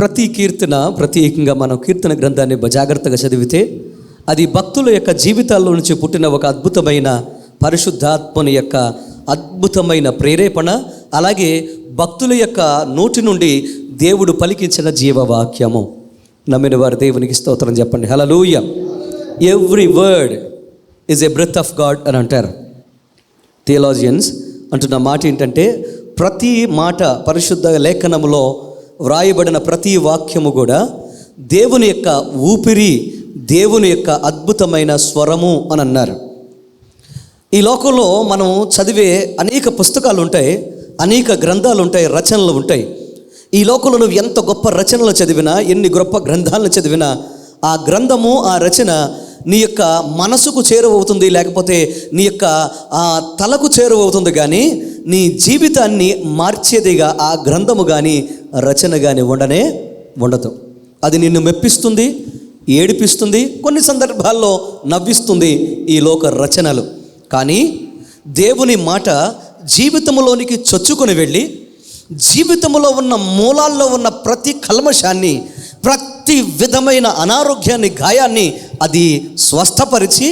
ప్రతి కీర్తన ప్రత్యేకంగా మనం కీర్తన గ్రంథాన్ని జాగ్రత్తగా చదివితే అది భక్తుల యొక్క జీవితాల్లో నుంచి పుట్టిన ఒక అద్భుతమైన పరిశుద్ధాత్మని యొక్క అద్భుతమైన ప్రేరేపణ, అలాగే భక్తుల యొక్క నోటి నుండి దేవుడు పలికించిన జీవవాక్యము. నమ్మిన వారు దేవునికి స్తోత్రం చెప్పండి. Hallelujah. Every word is a breath of God అని అంటారు థియాలజియన్స్. అంటున్న మాట ఏంటంటే, ప్రతి మాట పరిశుద్ధ లేఖనములో వ్రాయబడిన ప్రతి వాక్యము కూడా దేవుని యొక్క ఊపిరి, దేవుని యొక్క అద్భుతమైన స్వరము అని అన్నారు. ఈ లోకంలో మనం చదివే అనేక పుస్తకాలు ఉంటాయి, అనేక గ్రంథాలు ఉంటాయి, రచనలు ఉంటాయి. ఈ లోకంలో నువ్వు ఎంత గొప్ప రచనలు చదివినా, ఎన్ని గొప్ప గ్రంథాలను చదివినా, ఆ గ్రంథము, ఆ రచన నీ యొక్క మనసుకు చేరువవుతుంది, లేకపోతే నీ యొక్క తలకు చేరువవుతుంది, కానీ నీ జీవితాన్ని మార్చేదిగా ఆ గ్రంథము కానీ రచన కానీ ఉండదు. అది నిన్ను మెప్పిస్తుంది, ఏడిపిస్తుంది, కొన్ని సందర్భాల్లో నవ్విస్తుంది ఈ లోక రచనలు. కానీ దేవుని మాట జీవితంలోనికి చొచ్చుకొని వెళ్ళి జీవితంలో ఉన్న మూలాల్లో ఉన్న ప్రతి కల్మషాన్ని, ప్రతి విధమైన అనారోగ్యాన్ని, గాయాన్ని అది స్వస్థపరిచి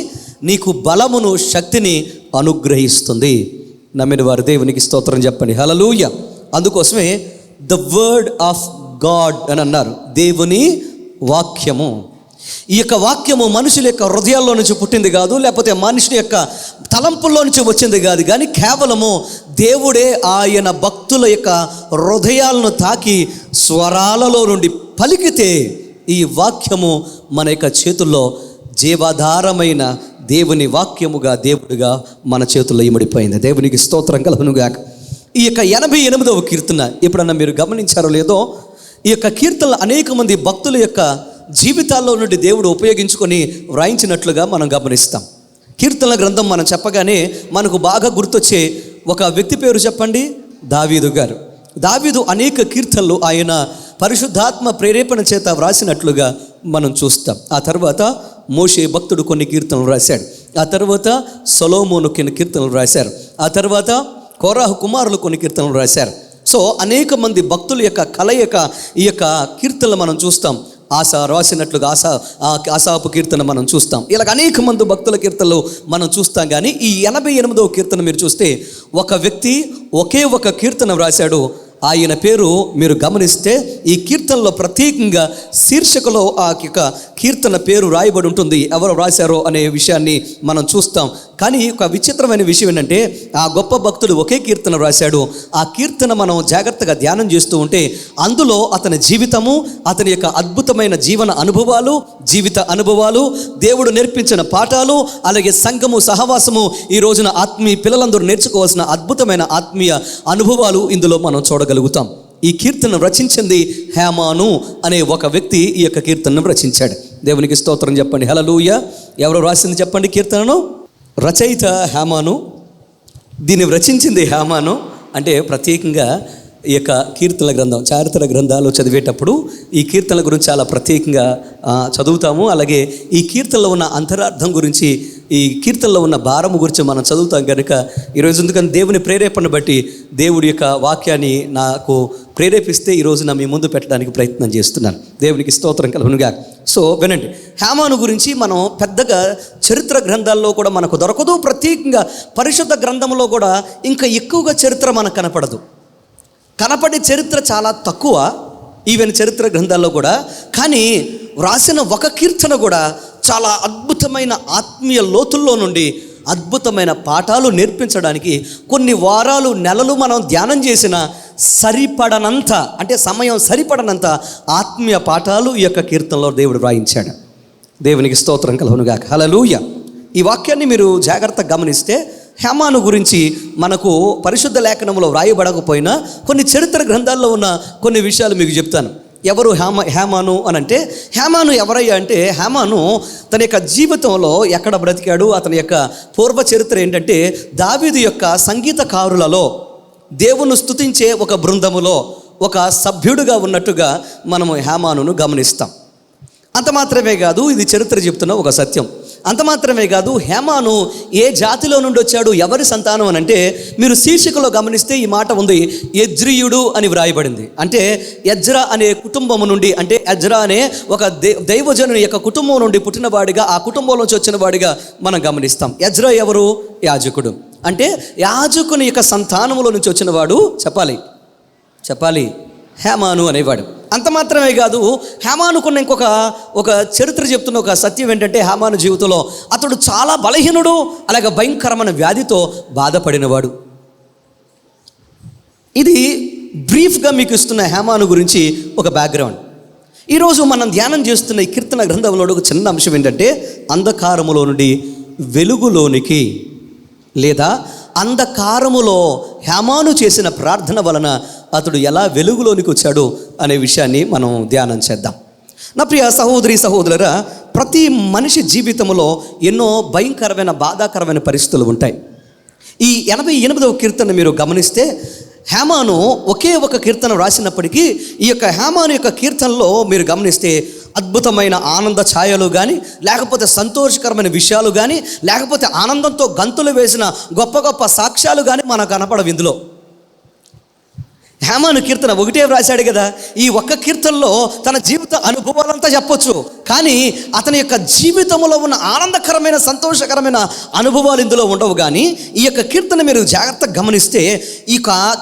నీకు బలమును, శక్తిని అనుగ్రహిస్తుంది. నమ్మిన వారు దేవునికి స్తోత్రం చెప్పండి. హల్లెలూయా. అందుకోసమే ద వర్డ్ ఆఫ్ గాడ్ అని అన్నారు, దేవుని వాక్యము. ఈ యొక్క వాక్యము మనుషుల యొక్క హృదయాల్లో నుంచి పుట్టింది కాదు, లేకపోతే మనుషుని యొక్క తలంపుల్లో నుంచి వచ్చింది కాదు, కానీ కేవలము దేవుడే ఆయన భక్తుల యొక్క హృదయాలను తాకి స్వరాలలో నుండి పలికితే ఈ వాక్యము మన యొక్క చేతుల్లో జీవాధారమైన దేవుని వాక్యముగా, దేవుడిగా మన చేతుల్లో ఇమిడిపోయింది. దేవునికి స్తోత్రం కలుగునుగాక. ఈ యొక్క 88వ కీర్తన ఎప్పుడన్నా మీరు గమనించారో లేదో, ఈ యొక్క కీర్తనలు అనేక మంది భక్తుల యొక్క జీవితాల్లో నుండి దేవుడు ఉపయోగించుకొని వ్రాయించినట్లుగా మనం గమనిస్తాం. కీర్తనల గ్రంథం మనం చెప్పగానే మనకు బాగా గుర్తొచ్చే ఒక వ్యక్తి పేరు చెప్పండి, దావీదు గారు. దావీదు అనేక కీర్తనలు ఆయన పరిశుద్ధాత్మ ప్రేరేపణ చేత వ్రాసినట్లుగా మనం చూస్తాం. ఆ తర్వాత మోషే భక్తుడు కొన్ని కీర్తనలు రాశాడు. ఆ తర్వాత సొలొమోను కొన్ని కీర్తనలు రాశారు. ఆ తర్వాత కోరాహు కుమారులు కొన్ని కీర్తనలు రాశారు. సో అనేక మంది భక్తుల యొక్క కలయిక ఈ యొక్క కీర్తనలు మనం చూస్తాం. ఆశా రాసినట్లుగా ఆసాపు కీర్తన మనం చూస్తాం. ఇలాగ అనేక మంది భక్తుల కీర్తనలు మనం చూస్తాం. కానీ ఈ 88వ కీర్తన మీరు చూస్తే ఒక వ్యక్తి ఒకే ఒక కీర్తన వ్రాశాడు. ఆయన పేరు మీరు గమనిస్తే ఈ కీర్తనలో ప్రత్యేకంగా శీర్షికలో ఆ యొక్క కీర్తన పేరు రాయబడి ఉంటుంది, ఎవరు రాశారో అనే విషయాన్ని మనం చూస్తాం. కానీ ఒక విచిత్రమైన విషయం ఏంటంటే, ఆ గొప్ప భక్తుడు ఒకే కీర్తన రాశాడు. ఆ కీర్తన మనం జాగ్రత్తగా ధ్యానం చేస్తూ ఉంటే అందులో అతని జీవితము, అతని యొక్క అద్భుతమైన జీవన అనుభవాలు, జీవిత అనుభవాలు, దేవుడు నేర్పించిన పాఠాలు, అలాగే సంఘము, సహవాసము, ఈ రోజున ఆత్మీయ పిల్లలందరూ నేర్చుకోవాల్సిన అద్భుతమైన ఆత్మీయ అనుభవాలు ఇందులో మనం చూడగలుగుతాం. ఈ కీర్తన రచించింది హేమాను అనే ఒక వ్యక్తి ఈ యొక్క కీర్తనను రచించాడు. దేవునికి స్తోత్రం చెప్పండి. హల్లెలూయా. ఎవరు రాసింది చెప్పండి కీర్తనను? రచయిత హేమాను, దీన్ని రచించింది హేమాను. అంటే ప్రత్యేకంగా ఈ యొక్క కీర్తనల గ్రంథం, చారిత్రక గ్రంథాలు చదివేటప్పుడు ఈ కీర్తనల గురించి చాలా ప్రత్యేకంగా చదువుతాము. అలాగే ఈ కీర్తనలో ఉన్న అంతరార్థం గురించి, ఈ కీర్తనలో ఉన్న భారము గురించి మనం చదువుతాం. కనుక ఈరోజు ఎందుకని దేవుని ప్రేరేపణ బట్టి దేవుడి యొక్క వాక్యాన్ని నాకు ప్రేరేపిస్తే ఈరోజు నా మీ ముందు పెట్టడానికి ప్రయత్నం చేస్తున్నాను. దేవునికి స్తోత్రం కలుగునుగా. సో వినండి, హేమాను గురించి మనం పెద్దగా చరిత్ర గ్రంథాల్లో కూడా మనకు దొరకదు. ప్రత్యేకంగా పరిశుద్ధ గ్రంథంలో కూడా ఇంకా ఎక్కువగా చరిత్ర మనకు కనపడే చరిత్ర చాలా తక్కువ, ఈవెన్ చరిత్ర గ్రంథాల్లో కూడా. కానీ వ్రాసిన ఒక కీర్తన కూడా చాలా అద్భుతమైన ఆత్మీయ లోతుల్లో నుండి అద్భుతమైన పాఠాలు నేర్పించడానికి కొన్ని వారాలు, నెలలు మనం ధ్యానం చేసిన సరిపడనంత, అంటే సమయం సరిపడనంత ఆత్మీయ పాఠాలు ఈ యొక్క కీర్తనలో దేవుడు వ్రాయించాడు. దేవునికి స్తోత్రం కలుగునుగాక. హల్లెలూయా. ఈ వాక్యాన్ని మీరు జాగ్రత్తగా గమనిస్తే హేమాను గురించి మనకు పరిశుద్ధ లేఖనంలో వ్రాయబడకపోయినా కొన్ని చరిత్ర గ్రంథాల్లో ఉన్న కొన్ని విషయాలు మీకు చెప్తాను. ఎవరు హేమాను అని అంటే, హేమాను ఎవరయ్యా అంటే, హేమాను తన యొక్క జీవితంలో ఎక్కడ బ్రతికాడు, అతని యొక్క పూర్వ చరిత్ర ఏంటంటే, దావీదు యొక్క సంగీతకారులలో, దేవుని స్తుతించే ఒక బృందములో ఒక సభ్యుడుగా ఉన్నట్టుగా మనము హేమానును గమనిస్తాం. అంత మాత్రమే కాదు, ఇది చరిత్ర చెప్తున్న ఒక సత్యం. అంత మాత్రమే కాదు, హేమాను ఏ జాతిలో నుండి వచ్చాడు, ఎవరి సంతానం అని అంటే, మీరు శీర్షికలో గమనిస్తే ఈ మాట ఉంది, ఎజ్రీయుడు అని వ్రాయబడింది. అంటే ఎజ్రా అనే కుటుంబం నుండి, అంటే ఎజ్రా అనే ఒక దైవజనుని యొక్క కుటుంబం నుండి పుట్టినవాడిగా, ఆ కుటుంబంలోంచి వచ్చిన వాడిగా మనం గమనిస్తాం. ఎజ్రా ఎవరు? యాజకుడు. అంటే యాజకుని యొక్క సంతానంలో నుంచి వచ్చిన వాడు చెప్పాలి హేమాను అనేవాడు. అంత మాత్రమే కాదు, హేమానుకున్న ఒక చరిత్ర చెప్తున్న ఒక సత్యం ఏంటంటే, హేమాను జీవితంలో అతడు చాలా బలహీనుడు, అలాగే భయంకరమైన వ్యాధితో బాధపడినవాడు. ఇది బ్రీఫ్గా మీకు ఇస్తున్న హేమాను గురించి ఒక బ్యాక్గ్రౌండ్. ఈరోజు మనం ధ్యానం చేస్తున్న ఈ కీర్తన గ్రంథంలో ఒక చిన్న అంశం ఏంటంటే, అంధకారములో నుండి వెలుగులోనికి, లేదా అంధకారములో హేమాను చేసిన ప్రార్థన వలన అతడు ఎలా వెలుగులోనికి వచ్చాడు అనే విషయాన్ని మనం ధ్యానం చేద్దాం. నా ప్రియ సహోదరి సహోదరులారా, ప్రతి మనిషి జీవితంలో ఎన్నో భయంకరమైన బాధాకరమైన పరిస్థితులు ఉంటాయి. ఈ 88వ కీర్తన మీరు గమనిస్తే, హేమాను ఒకే ఒక కీర్తన రాసినప్పటికీ ఈ యొక్క హేమాను యొక్క కీర్తనలో మీరు గమనిస్తే అద్భుతమైన ఆనంద ఛాయలు కానీ, లేకపోతే సంతోషకరమైన విషయాలు కానీ, లేకపోతే ఆనందంతో గంతులు వేసిన గొప్ప గొప్ప సాక్ష్యాలు కానీ మనకు కనపడవు ఇందులో. హేమాను కీర్తన ఒకటే వ్రాశాడు కదా. ఈ ఒక్క కీర్తనలో తన జీవిత అనుభవాలంతా చెప్పొచ్చు, కానీ అతని యొక్క జీవితంలో ఉన్న ఆనందకరమైన సంతోషకరమైన అనుభవాలు ఇందులో ఉండవు. కానీ ఈ యొక్క కీర్తన మీరు జాగ్రత్తగా గమనిస్తే, ఈ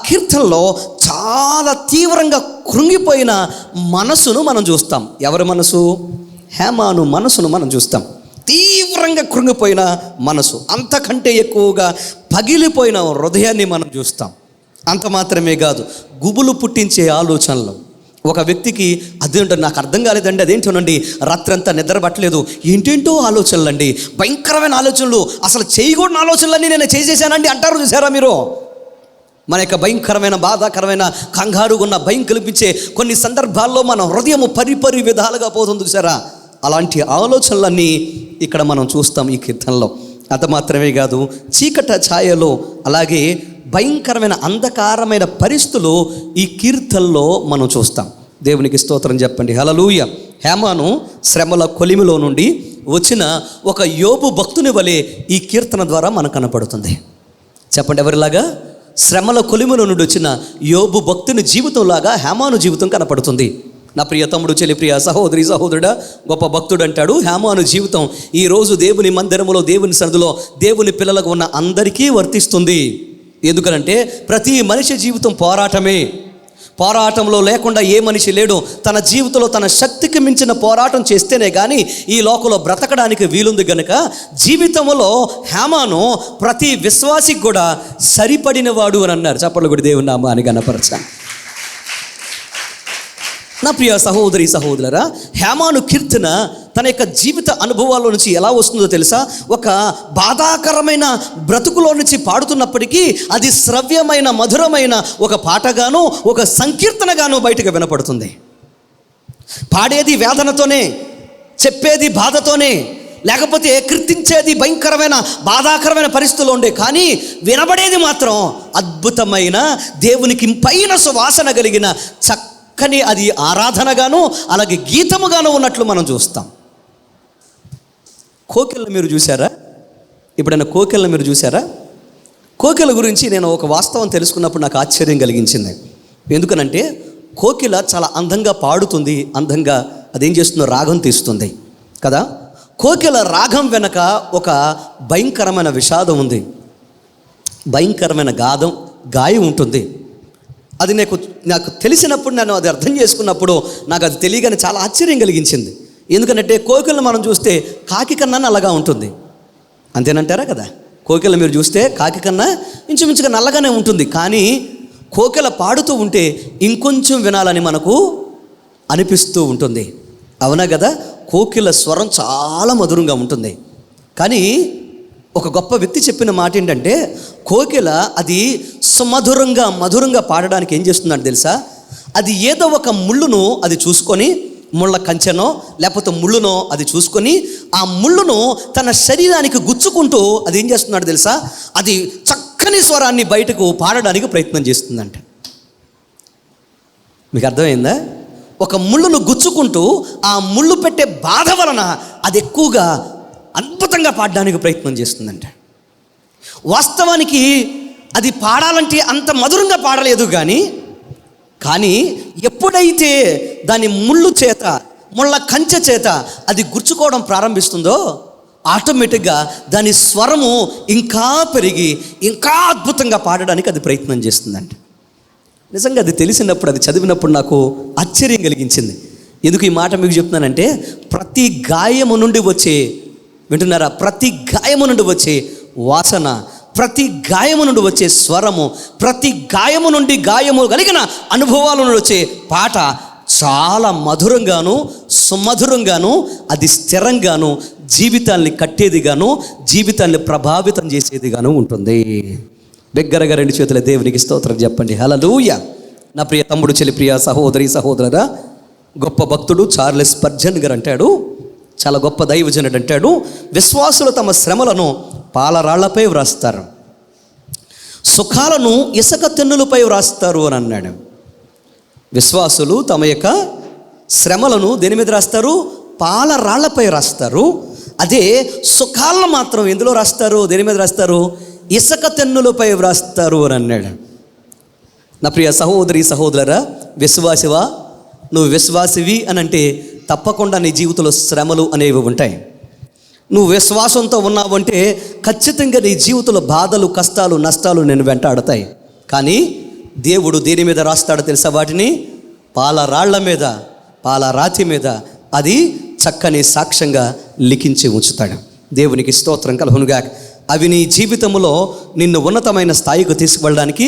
కీర్తనలో చాలా తీవ్రంగా కృంగిపోయిన మనసును మనం చూస్తాం. ఎవరి మనసు? హేమాను మనసును మనం చూస్తాం. తీవ్రంగా కృంగిపోయిన మనసు, అంతకంటే ఎక్కువగా పగిలిపోయిన హృదయాన్ని మనం చూస్తాం. అంత మాత్రమే కాదు, గుబులు పుట్టించే ఆలోచనలు. ఒక వ్యక్తికి అదేంటో నాకు అర్థం కాలేదండి, అదేంటోనండి రాత్రంతా నిద్ర పట్టలేదు, ఏంటేంటో ఆలోచనలు అండి, భయంకరమైన ఆలోచనలు, అసలు చేయకూడని ఆలోచనలన్నీ నేను చేసేసానండి అంటారు. చూసారా మీరు? మన యొక్క భయంకరమైన బాధాకరమైన కంగారుగా ఉన్న భయం కల్పించే కొన్ని సందర్భాల్లో మన హృదయము పరిపరి విధాలుగా పోతుంది. చూసారా? అలాంటి ఆలోచనలన్నీ ఇక్కడ మనం చూస్తాం ఈ కీర్తనలో. అంత మాత్రమే కాదు, చీకట ఛాయలో, అలాగే భయంకరమైన అంధకారమైన పరిస్థితులు ఈ కీర్తనలో మనం చూస్తాం. దేవునికి స్తోత్రం చెప్పండి, హల్లెలూయా. హేమాను శ్రమల కొలిమిలో నుండి వచ్చిన ఒక యోబు భక్తుని వలె ఈ కీర్తన ద్వారా మనకు కనపడుతుంది. చెప్పండి, ఎవరిలాగా? శ్రమల కొలిమిలో నుండి వచ్చిన యోబు భక్తుని జీవితంలాగా హేమాను జీవితం కనపడుతుంది. నా ప్రియ తమ్ముడు, చెల్లి, ప్రియ సహోదరి సహోదరుడా, గొప్ప భక్తుడు అంటాడు హేమాను జీవితం ఈరోజు దేవుని మందిరములో, దేవుని సన్నిధిలో దేవుని పిల్లలకు ఉన్న అందరికీ వర్తిస్తుంది. ఎందుకనంటే ప్రతి మనిషి జీవితం పోరాటంలో లేకుండా ఏ మనిషి లేడు. తన జీవితంలో తన శక్తికి మించిన పోరాటం చేస్తేనే కానీ ఈ లోకంలో బ్రతకడానికి వీలుంది గనుక జీవితంలో హేమాను ప్రతి విశ్వాసికి కూడా సరిపడినవాడు అని అన్నారు. చప్పట్లు కూడా దేవుని నామాన్ని గణపరచాను. నా ప్రియ సహోదరి సహోదరులారా, హేమాను కీర్తన తన యొక్క జీవిత అనుభవాల్లో నుంచి ఎలా వస్తుందో తెలుసా? ఒక బాధాకరమైన బ్రతుకులో నుంచి పాడుతున్నప్పటికీ అది శ్రవ్యమైన మధురమైన ఒక పాటగాను, ఒక సంకీర్తనగాను బయటకు వినపడుతుంది. పాడేది వేదనతోనే, చెప్పేది బాధతోనే, లేకపోతే కీర్తించేది భయంకరమైన బాధాకరమైన పరిస్థితుల్లో ఉండే, కానీ వినబడేది మాత్రం అద్భుతమైన దేవునికి పైన సువాసన కలిగిన కానీ అది ఆరాధనగాను అలాగే గీతముగాను ఉన్నట్లు మనం చూస్తాం. కోకిలను మీరు చూసారా? ఎప్పుడైనా కోకిలను మీరు చూసారా? కోకిల గురించి నేను ఒక వాస్తవం తెలుసుకున్నప్పుడు నాకు ఆశ్చర్యం కలిగించింది. ఎందుకనంటే కోకిల చాలా అందంగా పాడుతుంది, అందంగా అదేం చేస్తుందో రాగం తీస్తుంది కదా. కోకిల రాగం వెనక ఒక భయంకరమైన విషాదం ఉంది, భయంకరమైన గాయం ఉంటుంది. అది నాకు తెలిసినప్పుడు, నేను అది అర్థం చేసుకున్నప్పుడు నాకు అది తెలియగానే చాలా ఆశ్చర్యం కలిగించింది. ఎందుకంటే కోకిలను మనం చూస్తే కాకి కన్నా నల్లగా ఉంటుంది, అంతేనంటారా కదా? కోకిల మీరు చూస్తే కాకి కన్నా ఇంచుమించుగా నల్లగానే ఉంటుంది, కానీ కోకిల పాడుతూ ఉంటే ఇంకొంచెం వినాలని మనకు అనిపిస్తూ ఉంటుంది. అవునా కదా? కోకిల స్వరం చాలా మధురంగా ఉంటుంది. కానీ ఒక గొప్ప వ్యక్తి చెప్పిన మాట ఏంటంటే, కోకిల అది మధురంగా పాడడానికి ఏం చేస్తుందంటే తెలుసా? అది ఏదో ఒక ముళ్ళును అది చూసుకొని, ముళ్ళ కంచెనో లేకపోతే ముళ్ళునో అది చూసుకొని, ఆ ముళ్ళును తన శరీరానికి గుచ్చుకుంటూ అది ఏం చేస్తున్నాడు తెలుసా? అది చక్కని స్వరాన్ని బయటకు పాడడానికి ప్రయత్నం చేస్తుందంట. మీకు అర్థమైందా? ఒక ముళ్ళును గుచ్చుకుంటూ ఆ ముళ్ళు పెట్టే బాధ వలన అది ఎక్కువగా అద్భుతంగా పాడడానికి ప్రయత్నం చేస్తుందంట. వాస్తవానికి అది పాడాలంటే అంత మధురంగా పాడలేదు, కానీ ఎప్పుడైతే దాని ముళ్ళ కంచె చేత అది గుచ్చుకోవడం ప్రారంభిస్తుందో ఆటోమేటిక్గా దాని స్వరము ఇంకా పెరిగి ఇంకా అద్భుతంగా పాడడానికి అది ప్రయత్నం చేస్తుందంట. నిజంగా అది తెలిసినప్పుడు, అది చదివినప్పుడు నాకు ఆశ్చర్యం కలిగించింది. ఎందుకు ఈ మాట మీకు చెప్తున్నానంటే, ప్రతి గాయము నుండి వచ్చే, వింటున్నారా, ప్రతి గాయము నుండి వచ్చే వాసన, ప్రతి గాయము నుండి వచ్చే స్వరము, ప్రతి గాయము నుండి గాయము కలిగిన అనుభవాల నుండి వచ్చే పాట చాలా మధురంగాను సుమధురంగాను, అది స్థిరంగాను, జీవితాన్ని కట్టేదిగాను, జీవితాన్ని ప్రభావితం చేసేదిగాను ఉంటుంది. దగ్గరగా 2 చేతుల దేవునికి స్తోత్రం చెప్పండి. హల్లెలూయా. నా ప్రియ తమ్ముడు, చెల్లి, ప్రియ సహోదరి, సహోదరుడా, గొప్ప భక్తుడు చార్లెస్ స్పర్జన్ గారు అంటాడు, చాలా గొప్ప దైవజనుడు అంటాడు, విశ్వాసులు తమ శ్రమలను పాలరాళ్లపై వ్రాస్తారు, సుఖాలను ఇసుక తెన్నులపై వ్రాస్తారు అని అన్నాడు. విశ్వాసులు తమ యొక్క శ్రమలను దేని మీద రాస్తారు? పాలరాళ్లపై రాస్తారు. అదే సుఖాలను మాత్రం ఎందులో రాస్తారు? దేని మీద రాస్తారు? ఇసుక తెన్నులపై వ్రాస్తారు అని అన్నాడు. నా ప్రియ సహోదరి, సహోదరురా, విశ్వాసివా? నువ్వు విశ్వాసివి అని అంటే తప్పకుండా నీ జీవితంలో శ్రమలు అనేవి ఉంటాయి. నువ్వు విశ్వాసంతో ఉన్నావంటే ఖచ్చితంగా నీ జీవితంలో బాధలు, కష్టాలు, నష్టాలు నేను వెంటాడతాయి. కానీ దేవుడు దేని మీద రాస్తాడో తెలుసా? వాటిని పాలరాళ్ల మీద, పాలరాతి మీద అది చక్కని సాక్ష్యంగా లిఖించి ఉంచుతాడు. దేవునికి స్తోత్రం కలుగునుగాక. అవి నీ జీవితంలో నిన్ను ఉన్నతమైన స్థాయికి తీసుకువెళ్ళడానికి,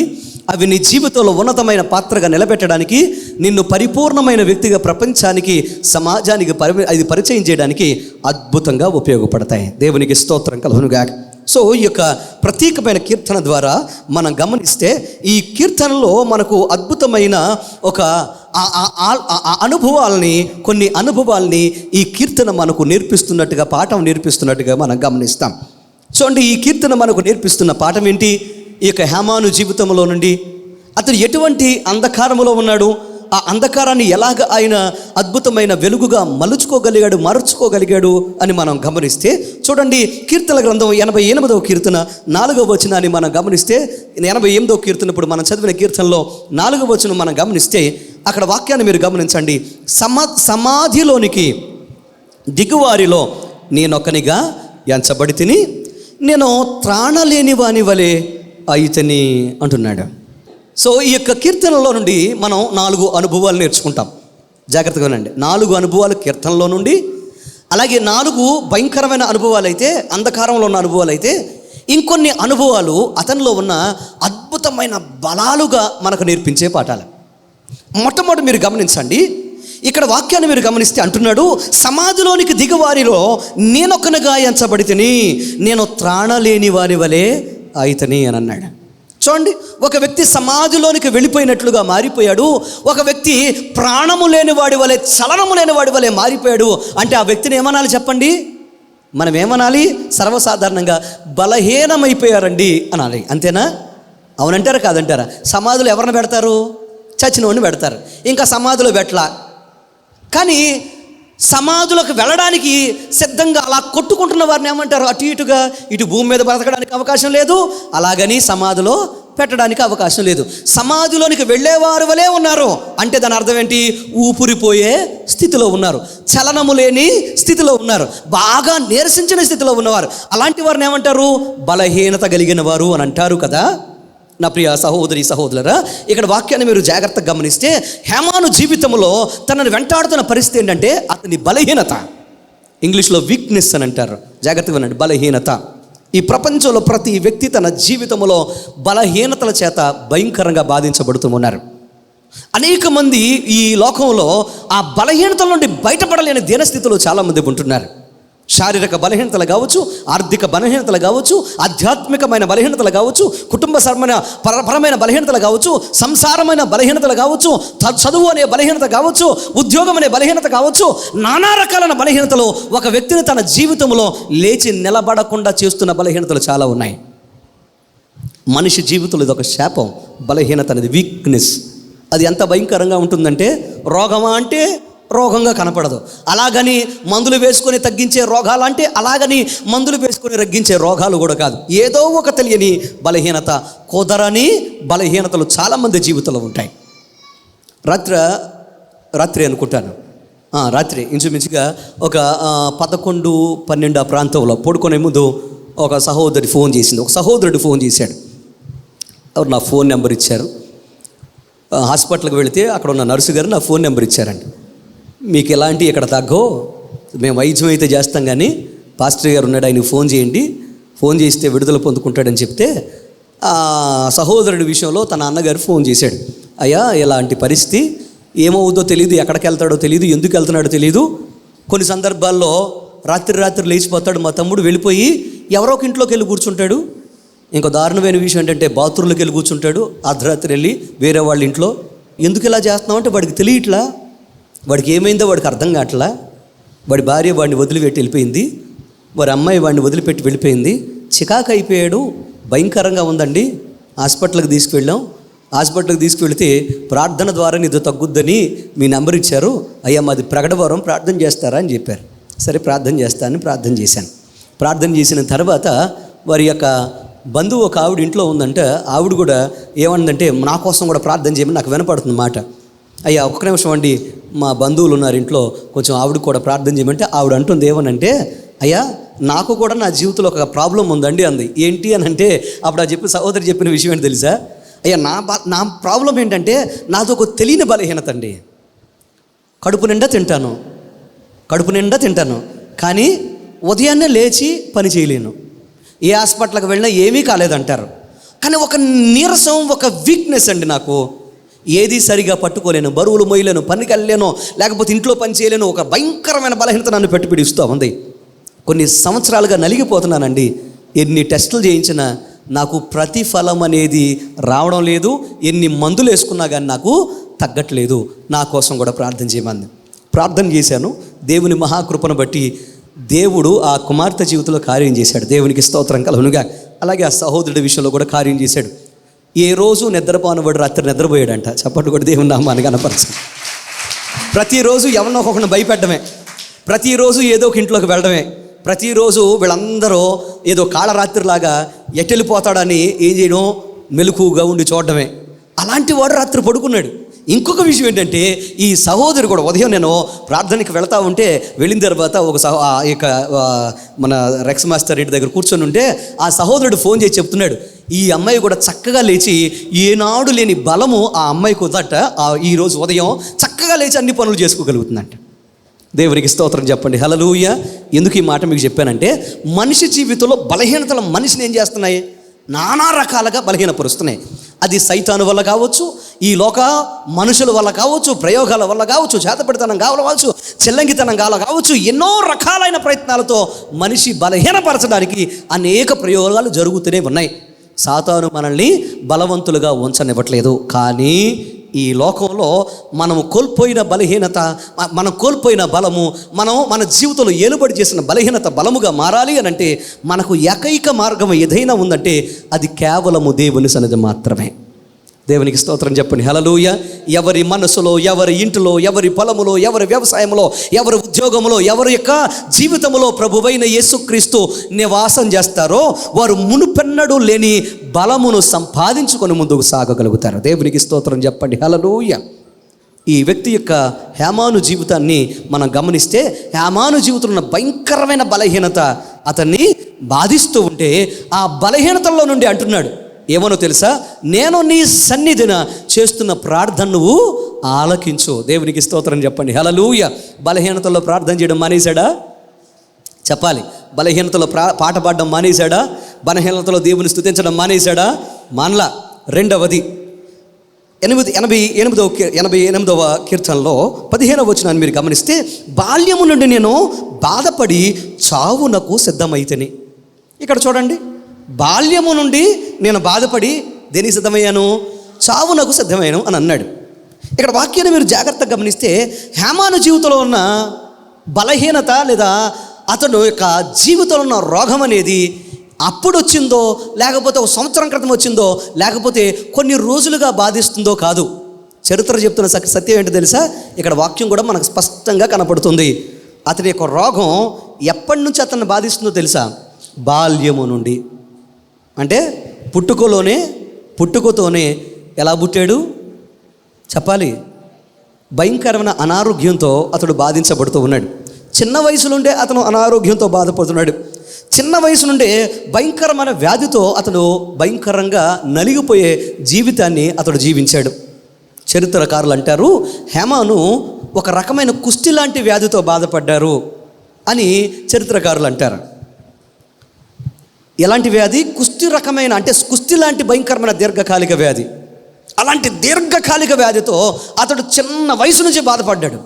అవి నీ జీవితంలో ఉన్నతమైన పాత్రగా నిలబెట్టడానికి, నిన్ను పరిపూర్ణమైన వ్యక్తిగా ప్రపంచానికి, సమాజానికి అది పరిచయం చేయడానికి అద్భుతంగా ఉపయోగపడతాయి. దేవునికి స్తోత్రం కలుగునుగాక. సో ఈ యొక్క ప్రత్యేకమైన కీర్తన ద్వారా మనం గమనిస్తే, ఈ కీర్తనలో మనకు అద్భుతమైన ఒక కొన్ని అనుభవాల్ని ఈ కీర్తన మనకు నేర్పిస్తున్నట్టుగా, పాఠం నేర్పిస్తున్నట్టుగా మనం గమనిస్తాం. చూడండి, ఈ కీర్తన మనకు నేర్పిస్తున్న పాఠం ఏంటి? ఈ యొక్క హేమాను జీవితంలో నుండి అతను ఎటువంటి అంధకారములో ఉన్నాడు, ఆ అంధకారాన్ని ఎలాగ ఆయన అద్భుతమైన వెలుగుగా మార్చుకోగలిగాడు అని మనం గమనిస్తే, చూడండి, కీర్తన గ్రంథం 88వ కీర్తన 4వ వచనాన్ని మనం గమనిస్తే, 88వ కీర్తన ఇప్పుడు మనం చదివిన కీర్తనలో 4వ వచనం మనం గమనిస్తే, అక్కడ వాక్యాన్ని మీరు గమనించండి. సమాధిలోనికి దిగువారిలో నేనొకనిగా ఎంచబడి తిని, నేను త్రాణలేని వాని వలె అయితని అంటున్నాడు. సో ఈ యొక్క కీర్తనలో నుండి మనం 4 అనుభవాలు నేర్చుకుంటాం. జాగ్రత్తగా వినండి. 4 అనుభవాలు కీర్తనలో నుండి, అలాగే 4 భయంకరమైన అనుభవాలు అయితే, అంధకారంలో ఉన్న అనుభవాలు అయితే, ఇంకొన్ని అనుభవాలు అతనిలో ఉన్న అద్భుతమైన బలాలుగా మనకు నేర్పించే పాఠాలు. మొట్టమొదటి మీరు గమనించండి, ఇక్కడ వాక్యాన్ని మీరు గమనిస్తే అంటున్నాడు, సమాధిలోనికి దిగవారిలో నేనొకనిగా ఎంచబడి తిని, నేను త్రాణలేని వారి వలె అయితని అని అన్నాడు. చూడండి, ఒక వ్యక్తి సమాధిలోనికి వెళ్ళిపోయినట్లుగా మారిపోయాడు. ఒక వ్యక్తి ప్రాణము లేని వాడి వలె, చలనము లేని వాడి వలె మారిపోయాడు. అంటే ఆ వ్యక్తిని ఏమనాలి చెప్పండి? మనం ఏమనాలి? సర్వసాధారణంగా బలహీనమైపోయారండి అనాలి. అంతేనా? అవునంటారా కాదంటారా? సమాధిలో ఎవరిని పెడతారు? చచ్చిన వాడిని పెడతారు. ఇంకా సమాధిలో పెట్టలా. కానీ సమాధులకు వెళ్ళడానికి సిద్ధంగా అలా కొట్టుకుంటున్న వారిని ఏమంటారు? అటు ఇటుగా, ఇటు భూమి మీద బ్రతకడానికి అవకాశం లేదు, అలాగని సమాధిలో పెట్టడానికి అవకాశం లేదు. సమాధిలోనికి వెళ్ళేవారు వలే ఉన్నారు. అంటే దాని అర్థం ఏంటి? ఊపిరిపోయే స్థితిలో ఉన్నారు, చలనము లేని స్థితిలో ఉన్నారు, బాగా నీరసించిన స్థితిలో ఉన్నవారు. అలాంటి వారిని ఏమంటారు? బలహీనత కలిగిన వారు అని అంటారు కదా. నా ప్రియ సహోదరి, సహోదరురా, ఇక్కడ వాక్యాన్ని మీరు జాగ్రత్తగా గమనిస్తే, హేమాను జీవితంలో తనను వెంటాడుతున్న పరిస్థితి ఏంటంటే అతని బలహీనత. ఇంగ్లీష్లో వీక్నెస్ అని అంటారు. జాగ్రత్తగా వినండి, బలహీనత. ఈ ప్రపంచంలో ప్రతి వ్యక్తి తన జీవితంలో బలహీనతల చేత భయంకరంగా బాధించబడుతూ ఉన్నారు. అనేక మంది ఈ లోకంలో ఆ బలహీనతల నుండి బయటపడలేని దీనస్థితిలో చాలామంది ఉంటున్నారు. శారీరక బలహీనతలు కావచ్చు, ఆర్థిక బలహీనతలు కావచ్చు, ఆధ్యాత్మికమైన బలహీనతలు కావచ్చు, పరమైన బలహీనతలు కావచ్చు, సంసారమైన బలహీనతలు కావచ్చు, చదువు అనే బలహీనత కావచ్చు, ఉద్యోగం అనే బలహీనత కావచ్చు, నానా రకాలైన బలహీనతలు ఒక వ్యక్తిని తన జీవితంలో లేచి నిలబడకుండా చేస్తున్న బలహీనతలు చాలా ఉన్నాయి. మనిషి జీవితంలో ఇది ఒక శాపం. బలహీనత అనేది వీక్నెస్. అది ఎంత భయంకరంగా ఉంటుందంటే, రోగమా అంటే రోగంగా కనపడదు. అలాగని మందులు వేసుకొని తగ్గించే రోగాలు అంటే అలాగని మందులు వేసుకొని తగ్గించే రోగాలు కూడా కాదు. ఏదో ఒక తెలియని బలహీనత, కుదరని బలహీనతలు చాలామంది జీవితంలో ఉంటాయి. రాత్రి అనుకుంటాను, రాత్రి ఇంచుమించుగా ఒక 11-12 ఆ ప్రాంతంలో పడుకునే ముందు ఒక సహోదరి ఫోన్ చేసింది. ఒక సహోదరుడు ఫోన్ చేశాడు. ఎవరు నా ఫోన్ నెంబర్ ఇచ్చారు. హాస్పిటల్కి వెళితే అక్కడ ఉన్న నర్సు గారు నా ఫోన్ నెంబర్ ఇచ్చారండి. మీకు ఎలాంటి ఇక్కడ తగ్గో మేము వైద్యం అయితే చేస్తాం, కానీ పాస్టర్ గారు ఉన్నాడు, ఆయనకు ఫోన్ చేయండి, ఫోన్ చేస్తే విడుదల పొందుకుంటాడని చెప్తే ఆ సహోదరుడి విషయంలో తన అన్నగారు ఫోన్ చేశాడు. అయ్యా ఇలాంటి పరిస్థితి, ఏమవుతుందో తెలియదు, ఎక్కడికి వెళ్తాడో తెలియదు, ఎందుకు వెళ్తున్నాడో తెలియదు. కొన్ని సందర్భాల్లో రాత్రి లేచిపోతాడు. మా తమ్ముడు వెళ్ళిపోయి ఎవరో ఒక ఇంట్లోకి వెళ్ళి కూర్చుంటాడు. ఇంకో దారుణమైన విషయం ఏంటంటే బాత్రూంలోకి వెళ్ళి కూర్చుంటాడు. అర్ధరాత్రి వెళ్ళి వేరే వాళ్ళ ఇంట్లో. ఎందుకు ఇలా చేస్తున్నామంటే వాడికి తెలియట్లా, వాడికి ఏమైందో వాడికి అర్థం కావట్లా. వాడి భార్య వాడిని వదిలిపెట్టి వెళ్ళిపోయింది, వారి అమ్మాయి వాడిని వదిలిపెట్టి వెళ్ళిపోయింది. చికాకు అయిపోయాడు, భయంకరంగా ఉందండి. హాస్పిటల్కి తీసుకువెళ్ళాం. హాస్పిటల్కి తీసుకువెళితే ప్రార్థన ద్వారా నీతో తగ్గుద్దని మీ నెంబర్ ఇచ్చారు. అయ్యా మాది ప్రకటవరం, ప్రార్థన చేస్తారా అని చెప్పారు. సరే ప్రార్థన చేస్తానని ప్రార్థన చేశాను. ప్రార్థన చేసిన తర్వాత వారి యొక్క బంధువు ఒక ఆవిడ ఇంట్లో ఉందంటే ఆవిడ కూడా ఏమన్నదంటే నా కోసం కూడా ప్రార్థన చేయమని నాకు వినపడుతుంది మాట. అయ్యా ఒక్క నిమిషం అండి, మా బంధువులు ఉన్నారు ఇంట్లో, కొంచెం ఆవిడ కూడా ప్రార్థన చేయమంటే ఆవిడ అంటుంది ఏమనంటే, అయ్యా నాకు కూడా నా జీవితంలో ఒక ప్రాబ్లం ఉందండి అంది. ఏంటి అని అంటే అప్పుడు ఆ సహోదరి చెప్పిన విషయం ఏంటి తెలుసా? అయ్యా నా ప్రాబ్లం ఏంటంటే నాతో ఒక తెలియని బలహీనత అండి. కడుపు నిండా తింటాను కానీ ఉదయాన్నే లేచి పని చేయలేను. ఏ హాస్పిటల్కి వెళ్ళినా ఏమీ కాలేదంటారు, కానీ ఒక నీరసం, ఒక వీక్నెస్ అండి నాకు. ఏది సరిగా పట్టుకోలేను, బరువులు మోయలేను, పనికి వెళ్ళలేను, లేకపోతే ఇంట్లో పని చేయలేను. ఒక భయంకరమైన బలహీనత నన్ను పెట్టుపిడిస్తూ ఉంది. కొన్ని సంవత్సరాలుగా నలిగిపోతున్నానండి. ఎన్ని టెస్టులు చేయించినా నాకు ప్రతిఫలం అనేది రావడం లేదు. ఎన్ని మందులు వేసుకున్నా కానీ నాకు తగ్గట్లేదు. నా కోసం కూడా ప్రార్థన చేయమంది. ప్రార్థన చేశాను. దేవుని మహాకృపను బట్టి దేవుడు ఆ కుమార్తె జీవితంలో కార్యం చేశాడు. దేవునికి స్తోత్రం కలుగునుగా. అలాగే ఆ సహోదరుడి విషయంలో కూడా కార్యం చేశాడు. ఏ రోజు నిద్రపోనవాడు రాత్రి నిద్రపోయాడంట. చప్పట్లు కూడా దేవుని నామాన్ని కనపరచు. ప్రతిరోజు ఎవరినో ఒకరిని భయపెట్టడమే, ప్రతిరోజు ఏదో ఒక ఇంట్లోకి వెళ్ళడమే, ప్రతిరోజు వీళ్ళందరూ ఏదో కాళరాత్రిలాగా ఎట్టెళ్ళిపోతాడని ఏం చేయడం, మెలకుగా ఉండి చూడడమే. అలాంటి వాడు రాత్రి పడుకున్నాడు. ఇంకొక విషయం ఏంటంటే ఈ సహోదరు కూడా ఉదయం నేను ప్రార్థనకి వెళ్తూ ఉంటే వెళ్ళిన తర్వాత ఇక మన రెక్స్ మాస్టర్ ఇంటి దగ్గర కూర్చొని ఉంటే ఆ సహోదరుడు ఫోన్ చేసి చెప్తున్నాడు, ఈ అమ్మాయి కూడా చక్కగా లేచి ఏనాడు లేని బలము ఆ అమ్మాయికి ఉందట. ఈరోజు ఉదయం చక్కగా లేచి అన్ని పనులు చేసుకోగలుగుతుందంట. దేవునికి స్తోత్రం చెప్పండి, హల్లెలూయా. ఎందుకు ఈ మాట మీకు చెప్పానంటే మనిషి జీవితంలో బలహీనతలు మనిషిని ఏం చేస్తున్నాయి? నానా రకాలుగా బలహీనపరుస్తున్నాయి. అది సైతాను వల్ల కావచ్చు, ఈ లోక మనుషుల వల్ల కావచ్చు, ప్రయోగాల వల్ల కావచ్చు, చేతపడితనం కావచ్చు, చెల్లంగితనం కావచ్చు, ఎన్నో రకాలైన ప్రయత్నాలతో మనిషి బలహీనపరచడానికి అనేక ప్రయోగాలు జరుగుతూనే ఉన్నాయి. సాతాను మనల్ని బలవంతులుగా ఉంచనివ్వట్లేదు. కానీ ఈ లోకంలో మనము కోల్పోయిన బలహీనత, మనం కోల్పోయిన బలము, మన జీవితంలో ఏలుబడి చేసిన బలహీనత బలముగా మారాలి అని అంటే మనకు ఏకైక మార్గం ఏదైనా ఉందంటే అది కేవలము దేవుని సన్నిధి మాత్రమే. దేవునికి స్తోత్రం చెప్పండి, హల్లెలూయా. ఎవరి మనసులో, ఎవరి ఇంటిలో, ఎవరి పొలములో, ఎవరి వ్యవసాయంలో, ఎవరి ఉద్యోగంలో, ఎవరి యొక్క జీవితంలో ప్రభువైన యేసుక్రీస్తు నివాసం చేస్తారో వారు మునుపెన్నడూ లేని బలమును సంపాదించుకొని ముందుకు సాగగలుగుతారు. దేవునికి స్తోత్రం చెప్పండి, హల్లెలూయా. ఈ వ్యక్తి యొక్క హేమాను జీవితాన్ని మనం గమనిస్తే హేమాను జీవితంలో ఉన్న భయంకరమైన బలహీనత అతన్ని బాధిస్తూ ఉంటే ఆ బలహీనతల్లో నుండి అంటున్నాడు ఏమనో తెలుసా? నేను నీ సన్నిధిన చేస్తున్న ప్రార్థన నువ్వు ఆలకించు. దేవునికి స్తోత్రం చెప్పండి, హల్లెలూయా. బలహీనతలో ప్రార్థన చేయడం మానేశాడా? చెప్పాలి. బలహీనతలో పాట పాడడం మానేశాడా? బలహీనతలో దేవుని స్తుతించడం మానేశాడా? మానలా. రెండవది 88వ కీర్తనలో 15వ వచనాన్ని మీరు గమనిస్తే బాల్యము నుండి నేను బాధపడి చావునకు సిద్ధమైతేని. ఇక్కడ చూడండి, బాల్యము నుండి నేను బాధపడి దేనికి సిద్ధమయ్యాను? చావునకు సిద్ధమయ్యాను అని అన్నాడు. ఇక్కడ వాక్యాన్ని మీరు జాగ్రత్తగా గమనిస్తే హేమాను జీవితంలో ఉన్న బలహీనత లేదా అతను యొక్క జీవితంలో ఉన్న రోగం అనేది అప్పుడు వచ్చిందో, లేకపోతే ఒక సంవత్సరం క్రితం వచ్చిందో, లేకపోతే కొన్ని రోజులుగా బాధిస్తుందో కాదు. చరిత్ర చెప్తున్న సత్యం ఏంటో తెలుసా? ఇక్కడ వాక్యం కూడా మనకు స్పష్టంగా కనపడుతుంది. అతని యొక్క రోగం ఎప్పటి నుంచి అతన్ని బాధిస్తుందో తెలుసా? బాల్యము నుండి. అంటే పుట్టుకతోనే ఎలా పుట్టాడు చెప్పాలి? భయంకరమైన అనారోగ్యంతో అతడు బాధించబడుతూ ఉన్నాడు. చిన్న వయసు నుండే అతను అనారోగ్యంతో బాధపడుతున్నాడు. చిన్న వయసు నుండే భయంకరమైన వ్యాధితో అతడు భయంకరంగా నలిగిపోయే జీవితాన్ని అతడు జీవించాడు. చరిత్రకారులు అంటారు, హేమాను ఒక రకమైన కుష్టి లాంటి వ్యాధితో బాధపడ్డారు అని చరిత్రకారులు అంటారు. ఎలాంటి వ్యాధి? కుష్టి రకమైన, అంటే కుష్టి లాంటి భయంకరమైన దీర్ఘకాలిక వ్యాధి. అలాంటి దీర్ఘకాలిక వ్యాధితో అతడు చిన్న వయసు నుంచి బాధపడ్డాడు.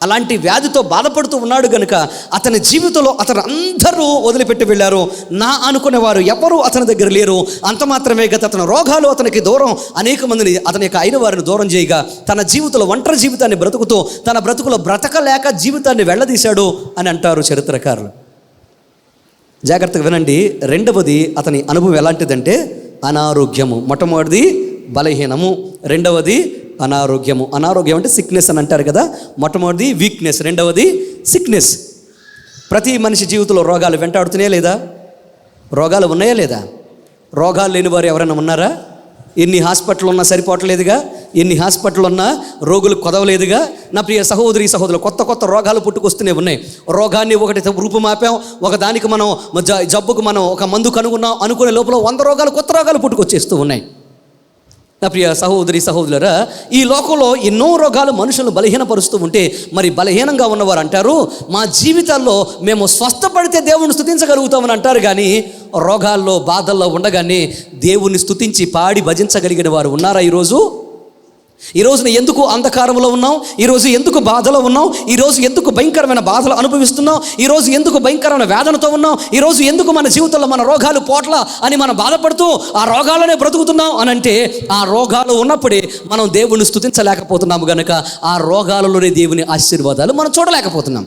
అలాంటి వ్యాధితో బాధపడుతూ ఉన్నాడు కనుక అతని జీవితంలో అతను అందరూ వదిలిపెట్టి వెళ్ళారు. నా అనుకునేవారు ఎవరు అతని దగ్గర లేరు. అంత మాత్రమే కదా, అతని రోగాలు అతనికి దూరం, అనేక మందిని అతని యొక్క అయిన వారిని దూరం చేయగా తన జీవితంలో ఒంటరి జీవితాన్ని బ్రతుకుతూ తన బ్రతుకులో బ్రతకలేక జీవితాన్ని వెళ్ళదీశాడు అని అంటారు చరిత్రకారులు. జాగ్రత్తగా వినండి. రెండవది అతని అనుభవం ఎలాంటిదంటే అనారోగ్యము. మొట్టమొదటిది బలహీనము, రెండవది అనారోగ్యము. అనారోగ్యం అంటే సిక్నెస్ అని అంటారు కదా. మొట్టమొదటిది వీక్నెస్, రెండవది సిక్నెస్. ప్రతి మనిషి జీవితంలో రోగాలు వెంటాడుతున్నాయా లేదా? రోగాలు ఉన్నాయా లేదా? రోగాలు లేని వారు ఎవరైనా ఉన్నారా? ఎన్ని హాస్పిటల్ ఉన్నా సరిపోవట్లేదుగా, ఎన్ని హాస్పిటల్ ఉన్నా రోగులు కొదవలేదుగా. నా ప్రియ సహోదరి సహోదరులు, కొత్త రోగాలు పుట్టుకొస్తూనే ఉన్నాయి. రోగాన్ని ఒకటి రూపుమాపాం, ఒకదానికి మనం జబ్బుకు మనం ఒక మందు కనుగొన్నాం అనుకునే లోపల 100 రోగాలు, కొత్త రోగాలు పుట్టుకొచ్చేస్తూ ఉన్నాయి. నా ప్రియ సహోదరి సహోదరులారా, ఈ లోకంలో ఎన్నో రోగాలు మనుషులను బలహీనపరుస్తూ ఉంటే మరి బలహీనంగా ఉన్నవారు అంటారు, మా జీవితాల్లో మేము స్వస్థపడితే దేవుణ్ణి స్తుతించగలుగుతామని అంటారు. కానీ రోగాల్లో బాధల్లో ఉండగానే దేవుణ్ణి స్తుతించి పాడి భజించగలిగిన వారు ఉన్నారా? ఈ రోజున ఎందుకు అంధకారంలో ఉన్నాం? ఈరోజు ఎందుకు బాధలో ఉన్నాం? ఈరోజు ఎందుకు భయంకరమైన బాధలు అనుభవిస్తున్నాం? ఈరోజు ఎందుకు భయంకరమైన వేదనతో ఉన్నాం? ఈరోజు ఎందుకు మన జీవితంలో మన రోగాలు పోట్ల అని మనం బాధపడుతూ ఆ రోగాలనే బ్రతుకుతున్నాం అని అంటే, ఆ రోగాలు ఉన్నప్పుడే మనం దేవుణ్ణి స్తుతించలేకపోతున్నాము కనుక ఆ రోగాలలోనే దేవుని ఆశీర్వాదాలు మనం చూడలేకపోతున్నాం.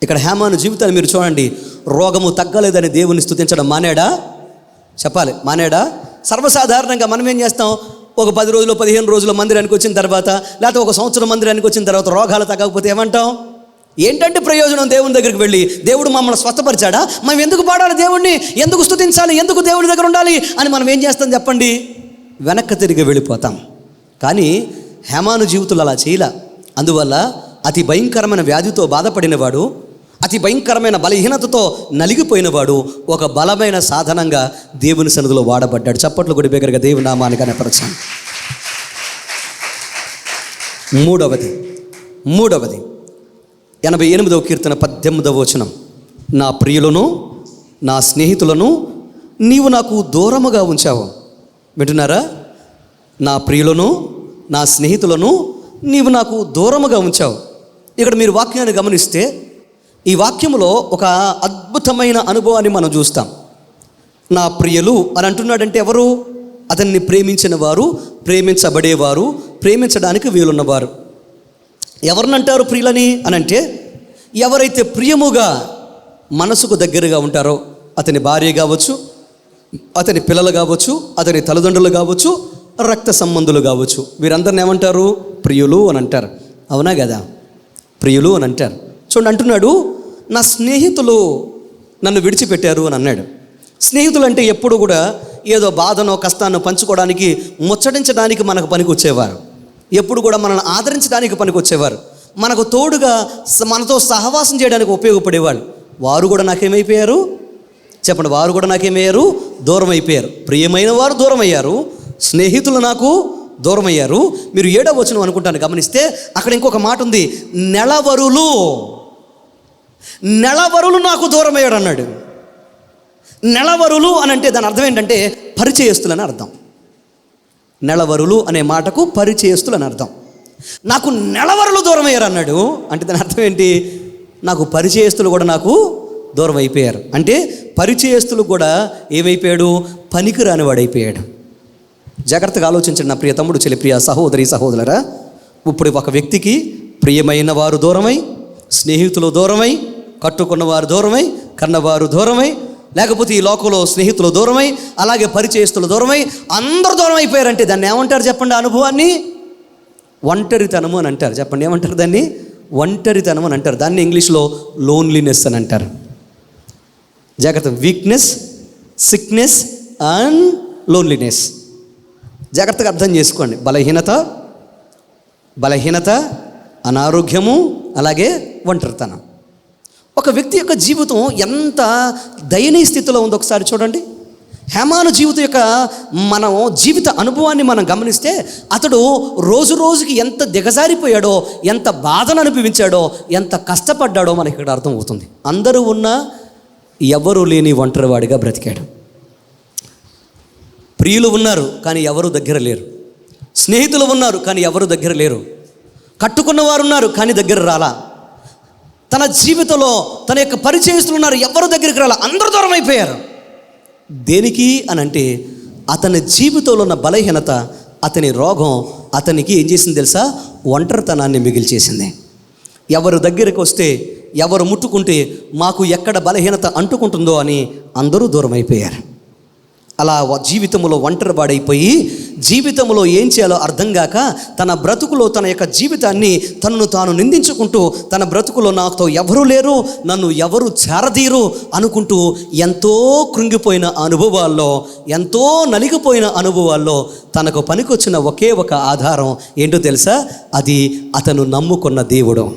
ఇక్కడ హేమాను జీవితాన్ని మీరు చూడండి. రోగము తగ్గలేదని దేవుని స్తుతించడం మానేడా? చెప్పాలి, మానేడా? సర్వసాధారణంగా మనం ఏం చేస్తాం? ఒక 10 రోజులు 15 రోజులు మందిరానికి వచ్చిన తర్వాత, లేకపోతే ఒక సంవత్సరం మందిరానికి వచ్చిన తర్వాత రోగాలు తగ్గకపోతే ఏమంటాం? ఏంటంటే ప్రయోజనం? దేవుని దగ్గరికి వెళ్ళి దేవుడు మమ్మల్ని స్వస్థపరిచాడా? మనం ఎందుకు పాడాలి దేవుణ్ణి? ఎందుకు స్తుతించాలి? ఎందుకు దేవుడి దగ్గర ఉండాలి అని మనం ఏం చేస్తాం చెప్పండి? వెనక్కి తిరిగి వెళ్ళిపోతాం. కానీ హేమాను జీవితంలో అలా చేయలే. అందువల్ల అతి భయంకరమైన వ్యాధితో బాధపడినవాడు, అతి భయంకరమైన బలహీనతతో నలిగిపోయినవాడు ఒక బలమైన సాధనంగా దేవుని సన్నిధిలో వాడబడ్డాడు. చప్పట్లు కొడి బిగ్గరగా దేవుని నామాన్ని కనపరచాను. మూడవది 88వ కీర్తన 18వ వచనం. నా ప్రియులను నా స్నేహితులను నీవు నాకు దూరముగా ఉంచావు. వింటున్నారా? నా ప్రియులను నా స్నేహితులను నీవు నాకు దూరముగా ఉంచావు. ఇక్కడ మీరు వాక్యాన్ని గమనిస్తే ఈ వాక్యములో ఒక అద్భుతమైన అనుభవాన్ని మనం చూస్తాం. నా ప్రియులు అని అంటున్నాడంటే ఎవరు? అతన్ని ప్రేమించిన వారు, ప్రేమించబడేవారు, ప్రేమించడానికి వీలున్నవారు. ఎవరినంటారు ప్రియులని అని అంటే, ఎవరైతే ప్రియముగా మనసుకు దగ్గరగా ఉంటారో, అతని భార్య కావచ్చు, అతని పిల్లలు కావచ్చు, అతని తల్లిదండ్రులు కావచ్చు, రక్త సంబంధులు కావచ్చు, వీరందరిని ఏమంటారు? ప్రియులు అని అంటారు. అవునా కదా? ప్రియులు అని అంటారు. చూడండి, అంటున్నాడు నా స్నేహితులు నన్ను విడిచిపెట్టారు అని అన్నాడు. స్నేహితులు అంటే ఎప్పుడు కూడా ఏదో బాధనో కష్టాన్నో పంచుకోవడానికి, ముచ్చటించడానికి మనకు పనికి వచ్చేవారు. ఎప్పుడు కూడా మనల్ని ఆదరించడానికి పనికి వచ్చేవారు. మనకు తోడుగా మనతో సహవాసం చేయడానికి ఉపయోగపడేవాళ్ళు. వారు కూడా నాకేమైపోయారు? చెప్పండి, వారు కూడా నాకేమయ్యారు? దూరం అయిపోయారు. ప్రియమైన వారు దూరం అయ్యారు, స్నేహితులు నాకు దూరం అయ్యారు. మీరు 7వ వచనం అనుకుంటాను గమనిస్తే అక్కడ ఇంకొక మాట ఉంది, నెలవరులు నాకు దూరం అయ్యాడు అన్నాడు. నెలవరులు అని అంటే దాని అర్థం ఏంటంటే పరిచయస్తులు అని అర్థం. నెలవరులు అనే మాటకు పరిచయస్తులు అని అర్థం. నాకు నెలవరులు దూరం అయ్యారు అన్నాడు అంటే దాని అర్థం ఏంటి? నాకు పరిచయస్తులు కూడా నాకు దూరం అయిపోయారు. అంటే పరిచయస్తులు కూడా ఏమైపోయాడు? పనికి రానివాడైపోయాడు. జాగ్రత్తగా ఆలోచించండి నా ప్రియ తమ్ముడు, చెల్లి, ప్రియ సహోదరి సహోదరులారా. ఇప్పుడు ఒక వ్యక్తికి ప్రియమైన వారు దూరమై, స్నేహితులు దూరమై, కట్టుకున్నవారు దూరమై, కన్నవారు దూరమై, లేకపోతే ఈ లోకంలో స్నేహితులు దూరమై, అలాగే పరిచయస్తులు దూరమై, అందరూ దూరం అయిపోయారంటే దాన్ని ఏమంటారు చెప్పండి? అనుభవాన్ని ఒంటరితనము అని అంటారు. చెప్పండి, ఏమంటారు దాన్ని? ఒంటరితనం అని అంటారు. దాన్ని ఇంగ్లీష్లో లోన్లీనెస్ అని అంటారు. జాగ్రత్త, వీక్నెస్, సిక్నెస్ అండ్ లోన్లీనెస్. జాగ్రత్తగా అర్థం చేసుకోండి. బలహీనత, అనారోగ్యము, అలాగే ఒంటరితనం. ఒక వ్యక్తి యొక్క జీవితం ఎంత దయనీయ స్థితిలో ఉందో ఒకసారి చూడండి. హేమాను జీవితం యొక్క జీవిత అనుభవాన్ని మనం గమనిస్తే అతడు రోజు రోజుకి ఎంత దిగజారిపోయాడో, ఎంత బాధను అనుభవించాడో, ఎంత కష్టపడ్డాడో మనకి ఇక్కడ అర్థమవుతుంది. అందరూ ఉన్నా ఎవరు లేని ఒంటరివాడిగా బ్రతికాడు. ప్రియులు ఉన్నారు కానీ ఎవరు దగ్గర లేరు. స్నేహితులు ఉన్నారు కానీ ఎవరు దగ్గర లేరు. కట్టుకున్నవారు ఉన్నారు కానీ దగ్గర రాలా. తన జీవితంలో తన యొక్క పరిచయస్తులు ఉన్నారు, ఎవరు దగ్గరికి రాలా, అందరూ దూరం అయిపోయారు. దేనికి అని అంటే అతని జీవితంలో ఉన్న బలహీనత, అతని రోగం అతనికి ఏం చేసింది తెలుసా? ఒంటరితనాన్ని మిగిల్చేసింది. ఎవరు దగ్గరికి వస్తే, ఎవరు ముట్టుకుంటే మాకు ఎక్కడ బలహీనత అంటుకుంటుందో అని అందరూ దూరం అయిపోయారు. అలా జీవితంలో ఒంటరివాడైపోయి జీవితంలో ఏం చేయాలో అర్థం కాక తన బ్రతుకులో తన యొక్క జీవితాన్ని తనను తాను నిందించుకుంటూ, తన బ్రతుకులో నాతో ఎవరూ లేరు, నన్ను ఎవరు చేరదీరు అనుకుంటూ ఎంతో కృంగిపోయిన అనుభవాల్లో, ఎంతో నలిగిపోయిన అనుభవాల్లో తనకు పనికొచ్చిన ఒకే ఒక ఆధారం ఏంటో తెలుసా? అది అతను నమ్ముకున్న దేవుడు.